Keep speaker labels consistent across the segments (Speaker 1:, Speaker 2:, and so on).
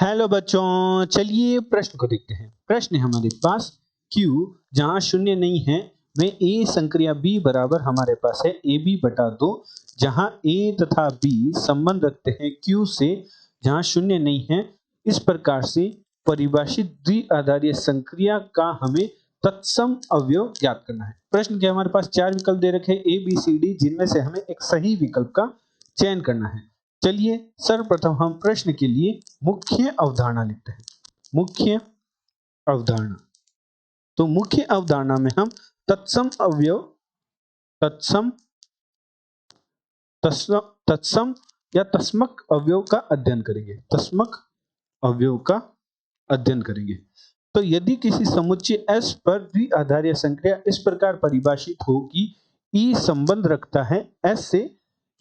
Speaker 1: Hello बच्चों, चलिए प्रश्न को देखते हैं। प्रश्न है हमारे पास Q जहां शून्य नहीं है में A संक्रिया B बराबर हमारे पास है AB बटा 2, जहां A तथा B संबंध रखते हैं Q से जहां शून्य नहीं है। इस प्रकार से परिभाषित द्विआधारीय संक्रिया का हमें तत्सम अवयव ज्ञात करना है। प्रश्न के हमारे पास चार विकल्प दे रखे हैं A B C D, जिनमें से हमें एक सही विकल्प का चयन करना है। चलिए सर्वप्रथम हम प्रश्न के लिए मुख्य अवधारणा लिखते हैं। मुख्य अवधारणा, तो मुख्य अवधारणा में हम तत्सम अवयव तत्सम या तस्मक अवयव का अध्ययन करेंगे। तस्मक अवयव का अध्ययन करेंगे। तो यदि किसी समुच्चय S पर द्विआधारीय संक्रिया इस प्रकार परिभाषित हो कि E संबंध रखता है S से,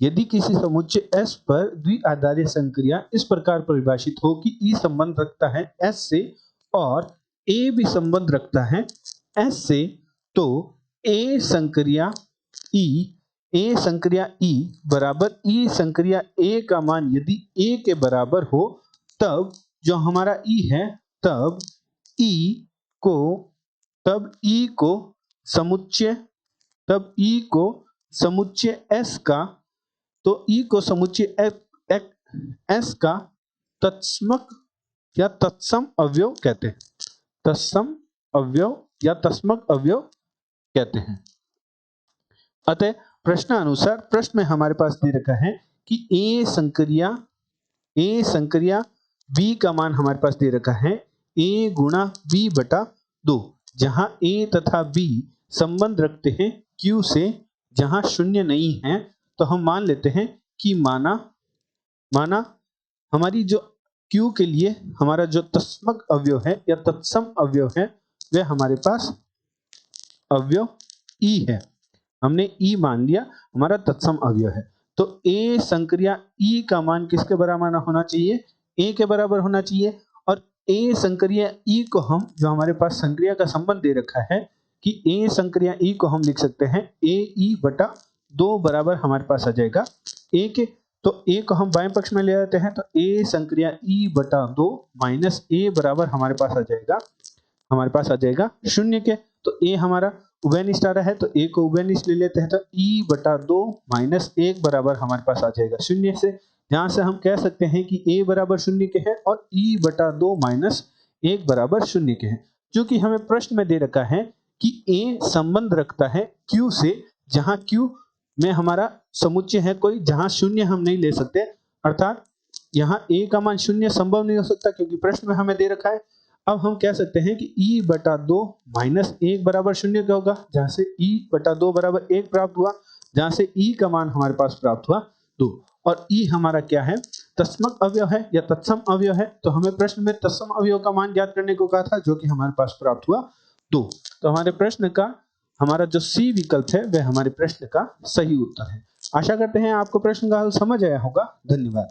Speaker 1: यदि किसी समुच्चय S पर द्विआधारीय संक्रिया इस प्रकार परिभाषित हो कि E संबंध रखता है S से और A भी संबंध रखता है S से, तो A संक्रिया E बराबर E संक्रिया A का मान यदि A के बराबर हो, तब जो हमारा E है तब E को समुच्चय S का, तो E को समुच्चय S का तत्समक या तत्सम अवयव कहते हैं। तत्सम अवयव या तस्मक अवयव कहते हैं। अतः प्रश्नानुसार प्रश्न में हमारे पास दे रखा है कि A संक्रिया B का मान हमारे पास दे रखा है A गुणा B बटा 2, जहां A तथा B संबंध रखते हैं Q से जहां शून्य नहीं है। तो हम मान लेते हैं कि माना हमारी जो Q के लिए हमारा जो तत्समक अवयव है या तत्सम अवयव है वह हमारे पास अवयव E है। हमने E मान लिया हमारा तत्सम अवयव है। तो A संक्रिया E का मान किसके बराबर होना चाहिए? A के बराबर होना चाहिए। और A संक्रिया E को हम, जो हमारे पास संक्रिया का संबंध दे रखा है कि A संक्रिया E को हम लिख सकते हैं AE बटा 2 बराबर हमारे पास आ जाएगा A के। तो A को हम बाएं पक्ष में ले आते हैं, तो A संक्रिया E बटा 2 माइनस A बराबर हमारे पास आ जाएगा शून्य के। तो A हमारा उभयनिष्ठ आ रहा है, तो A को उभयनिष्ठ ले लेते हैं, तो E बटा 2 माइनस 1 बराबर हमारे पास आ जाएगा शून्य से। जहां से हम कह सकते हैं कि A बराबर शून्य के है और E बटा 2 माइनस 1 बराबर शून्य के है। जो कि हमें प्रश्न में दे रखा है कि A संबंध रखता है Q से, जहां Q में हमारा समुच्चय है कोई जहां शून्य हम नहीं ले सकते, अर्थात यहाँ A का मान शून्य संभव नहीं हो सकता क्योंकि प्रश्न में हमें दे रखा है। अब हम कह सकते हैं कि E बटा 2 माइनस 1 बराबर शून्य का होगा, जहां से E बटा 2 बराबर 1 प्राप्त हुआ, जहां से E का मान हमारे पास प्राप्त हुआ 2। और E हमारा क्या है? तत्समक अवयव है या तत्सम अवयव है। तो हमें प्रश्न में तत्सम अवयव का मान ज्ञात करने को कहा था, जो कि हमारे पास प्राप्त हुआ 2। तो हमारे प्रश्न का हमारा जो C विकल्प है वह हमारे प्रश्न का सही उत्तर है। आशा करते हैं आपको प्रश्न का हल समझ आया होगा। धन्यवाद।